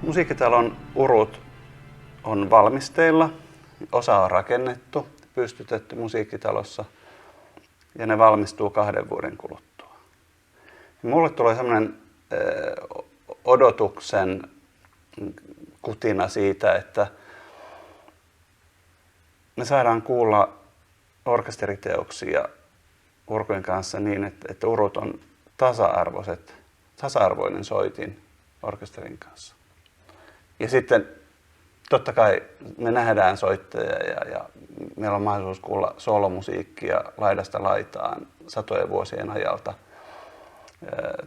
Musiikkitalon urut on valmisteilla, osa on rakennettu, pystytetty Musiikkitalossa ja ne valmistuu 2 vuoden kuluttua. Ja mulle tulee sellainen odotuksen kutina siitä, että me saadaan kuulla orkesteriteoksia urkujen kanssa niin, että urut on tasa-arvoinen soitin orkesterin kanssa. Ja sitten totta kai me nähdään soittajia ja meillä on mahdollisuus kuulla soolomusiikkia laidasta laitaan satojen vuosien ajalta.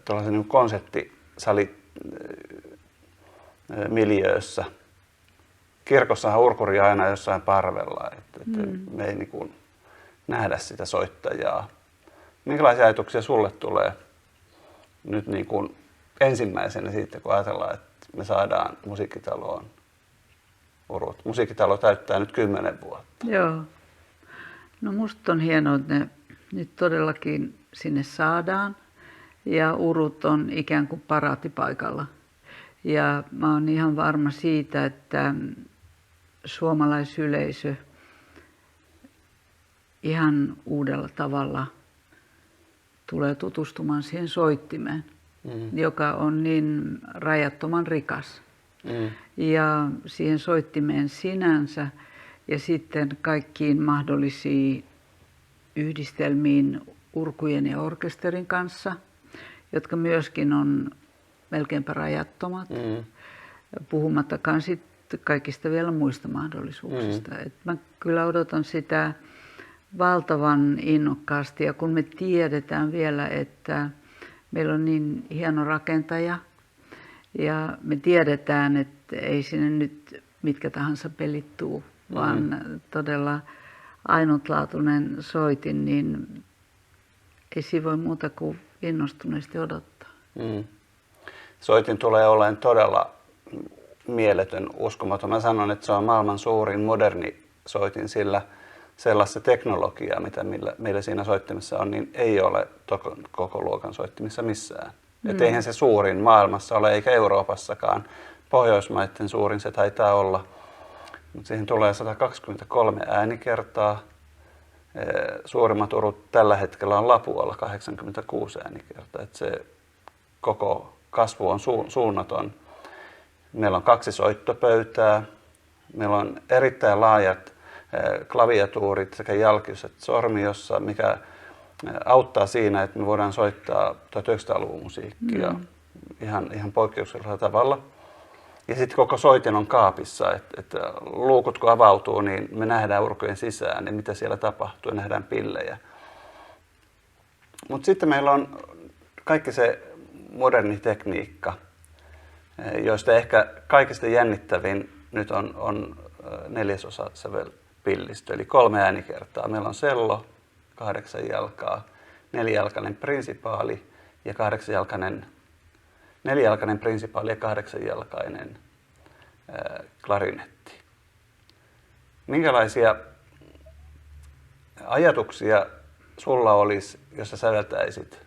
Tuollaisen niin konserttisalimiljöössä. Kirkossahan urkuri on aina jossain parvella, että me ei niin kuin nähdä sitä soittajaa. Minkälaisia ajatuksia sulle tulee nyt niin kuin ensimmäisenä siitä, kun ajatellaan, että me saadaan Musiikkitaloon urut? Musiikkitalo täyttää nyt 10 vuotta. Joo. No musta on hienoa, että ne nyt todellakin sinne saadaan ja urut on ikään kuin paraatipaikalla. Ja mä oon ihan varma siitä, että suomalaisyleisö ihan uudella tavalla tulee tutustumaan siihen soittimeen, joka on niin rajattoman rikas. Ja siihen soittimeen sinänsä ja sitten kaikkiin mahdollisiin yhdistelmiin urkujen ja orkesterin kanssa, jotka myöskin on melkeinpä rajattomat, puhumattakaan sitten kaikista vielä muista mahdollisuuksista. Et mä kyllä odotan sitä valtavan innokkaasti ja kun me tiedetään vielä, että meillä on niin hieno rakentaja ja me tiedetään, että ei sinne nyt mitkä tahansa pelit tuu, vaan todella ainutlaatuinen soitin, niin ei siinä voi muuta kuin innostuneesti odottaa. Soitin tulee olemaan todella mieletön, uskomaton. Mä sanon, että se on maailman suurin moderni soitin, sillä sellaista teknologiaa, mitä meillä siinä soittimessa on, niin ei ole koko luokan soittimissa missään. Et eihän se suurin maailmassa ole, eikä Euroopassakaan. Pohjoismaiden suurin se taitaa olla. Mutta siihen tulee 123 äänikertaa. Suurimmat urut tällä hetkellä on Lapualla 86 äänikertaa. Et se koko kasvu on suunnaton. Meillä on 2 soittopöytää. Meillä on erittäin laajat klaviatuurit sekä jalkis- että sormiossa, mikä auttaa siinä, että me voidaan soittaa 1900-luvun musiikkia ihan poikkeuksellisella tavalla. Ja sitten koko soitin on kaapissa, että luukut kun avautuu, niin me nähdään urkujen sisään ja mitä siellä tapahtuu ja nähdään pillejä. Mutta sitten meillä on kaikki se moderni tekniikka, joista ehkä kaikista jännittävin nyt on 4/4 sävelpillistö, eli 3 äänikertaa. Meillä on cello, 8 jalkaa, 4-jalkainen prinsipaali ja 8-jalkainen, 4-jalkainen prinsipaali ja 8-jalkainen klarinetti. Minkälaisia ajatuksia sulla olisi, jos sä säveltäisit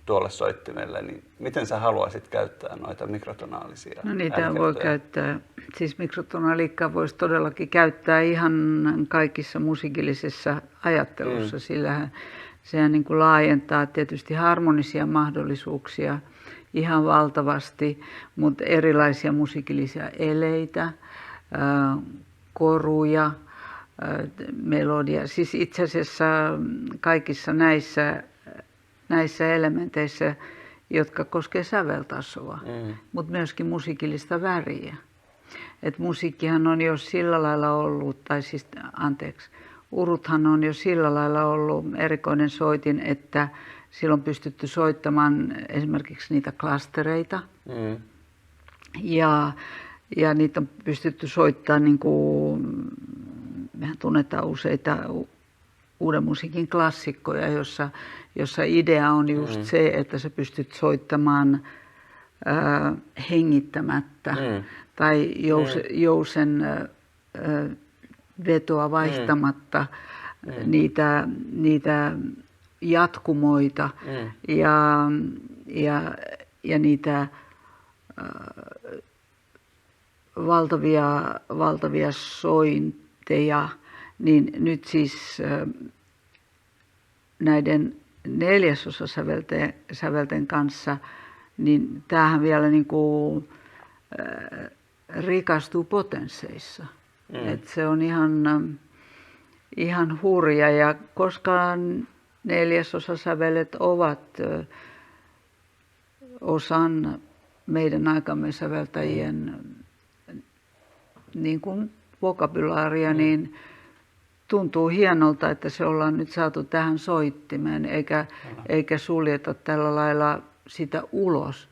tuolle soittimelle, niin miten sä haluaisit käyttää noita mikrotonaalisia No niitä voi käyttää, siis mikrotonaalikkaa voisi todellakin käyttää ihan kaikissa musiikillisessa ajattelussa, sillä sehän niin kuin laajentaa tietysti harmonisia mahdollisuuksia ihan valtavasti, mutta erilaisia musiikillisia eleitä, koruja, melodia. Siis itse asiassa kaikissa näissä elementeissä, jotka koskee säveltasoa, mutta myöskin musiikillista väriä. Et musiikkihan on jo sillä lailla ollut, uruthan on jo sillä lailla ollut erikoinen soitin, että sillä on pystytty soittamaan esimerkiksi niitä klastereita. Ja niitä on pystytty soittamaan, niin kuin, mehän tunnetaan useita uuden musiikin klassikkoja, jossa idea on just se, että sä pystyt soittamaan hengittämättä tai jousen vetoa vaihtamatta niitä jatkumoita ja niitä valtavia sointeja, niin nyt siis näiden neljäsosasävelten kanssa, niin tämähän vielä niin kuin rikastuu potensseissa. Et se on ihan hurja, ja koska neljäsosasävelet ovat osan meidän aikamme säveltäjien niin kuin vokabulaaria, niin tuntuu hienolta, että se ollaan nyt saatu tähän soittimeen, eikä suljeta tällä lailla sitä ulos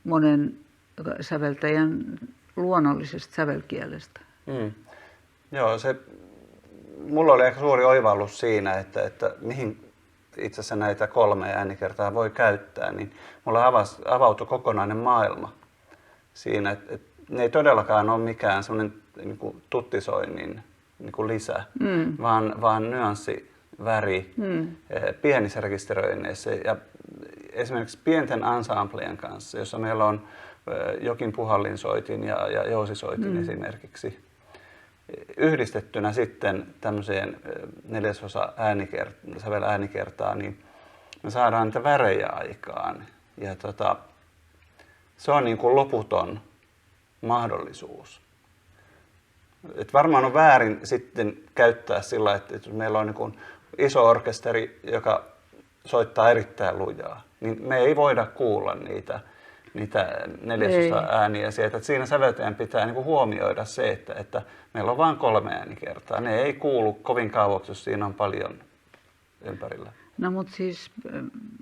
monen säveltäjän luonnollisesta sävelkielestä. Joo, mulla oli aika suuri oivallus siinä, että mihin itse asiassa näitä 3 äänikertaa voi käyttää, niin mulla avautui kokonainen maailma siinä, että ne ei todellakaan ole mikään semmoinen niin kuin tuttisoinnin niin kuin lisä, vaan nyanssi, väri pienissä rekisteröinneissä. Ja esimerkiksi pienten ensemblien kanssa, jossa meillä on jokin puhallinsoitin ja jousisoitin esimerkiksi, yhdistettynä sitten tämmöiseen neljäsosa säveläänikertaa, niin me saadaan niitä värejä aikaan. Ja se on niin kuin loputon mahdollisuus. Et varmaan on väärin sitten käyttää sillä, että meillä on niin kuin iso orkesteri, joka soittaa erittäin lujaa, niin me ei voida kuulla niitä neljäsosa ääniä sieltä. Siinä säveltäjän pitää niin kuin huomioida se, että meillä on vain 3 äänikertaa. Ne ei kuulu kovin kauaksi, jos siinä on paljon ympärillä. No mutta siis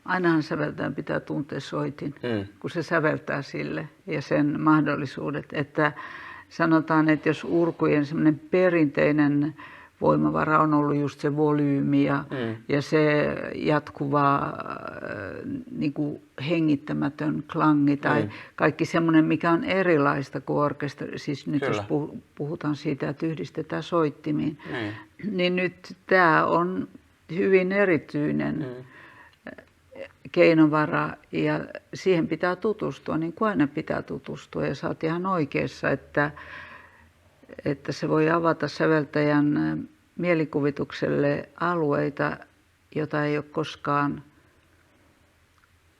ainahan säveltäjän pitää tuntea soitin, kun se säveltää sille, ja sen mahdollisuudet. Että sanotaan, että jos urkujen semmoinen perinteinen voimavara on ollut just se volyymi ja se jatkuva niin kuin hengittämätön klangi tai kaikki semmoinen, mikä on erilaista kuin orkesteri. Siis nyt jos puhutaan siitä, että yhdistetään soittimiin, niin nyt tämä on hyvin erityinen keinovara, ja siihen pitää tutustua, niin kuin aina pitää tutustua, ja sä oot ihan oikeassa, että se voi avata säveltäjän mielikuvitukselle alueita, jota ei ole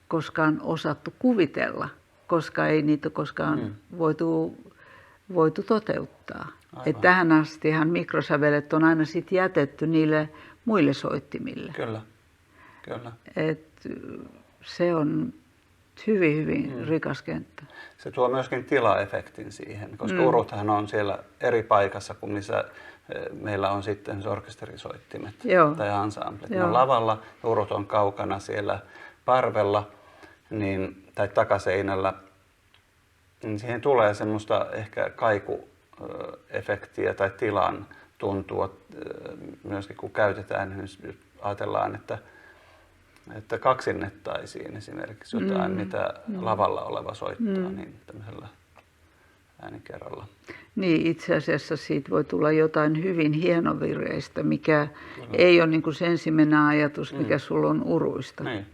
koskaan osattu kuvitella, koska ei niitä koskaan voitu toteuttaa. Et tähän astihan mikrosävelet on aina sit jätetty niille muille soittimille. Kyllä. Se on hyvin rikas kenttä. Se tuo myöskin tilaefektin siihen, koska uruthan on siellä eri paikassa kuin missä meillä on sitten orkesterisoittimet tai ensemblet. Ne on lavalla, urut on kaukana siellä parvella tai takaseinällä. Niin siihen tulee semmoista ehkä kaikuefektiä tai tilan tuntua myöskin, kun käytetään, jos ajatellaan, että kaksinnettaisiin esimerkiksi jotain, mitä lavalla oleva soittaa, niin tämmöisellä äänikerralla. Niin, itse asiassa siitä voi tulla jotain hyvin hienovireistä, mikä ei ole niin kuin se ensimmäinen ajatus, mikä sulla on uruista. Niin.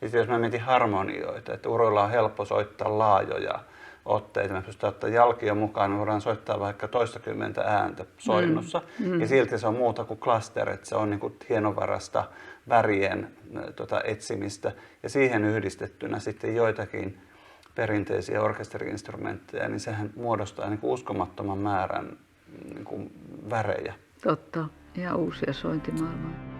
Ja jos mä mietin harmonioita, että uruilla on helppo soittaa laajoja otteita, me pystytään ottaa jalkia mukaan, me voidaan soittaa vaikka 20 ääntä soinnussa, ja silti se on muuta kuin cluster, että se on niin kuin hienovarasta värien etsimistä, ja siihen yhdistettynä sitten joitakin perinteisiä orkesteri-instrumentteja, niin sehän muodostaa niin kuin uskomattoman määrän niin kuin värejä. Totta, ja uusia sointimaailmoja.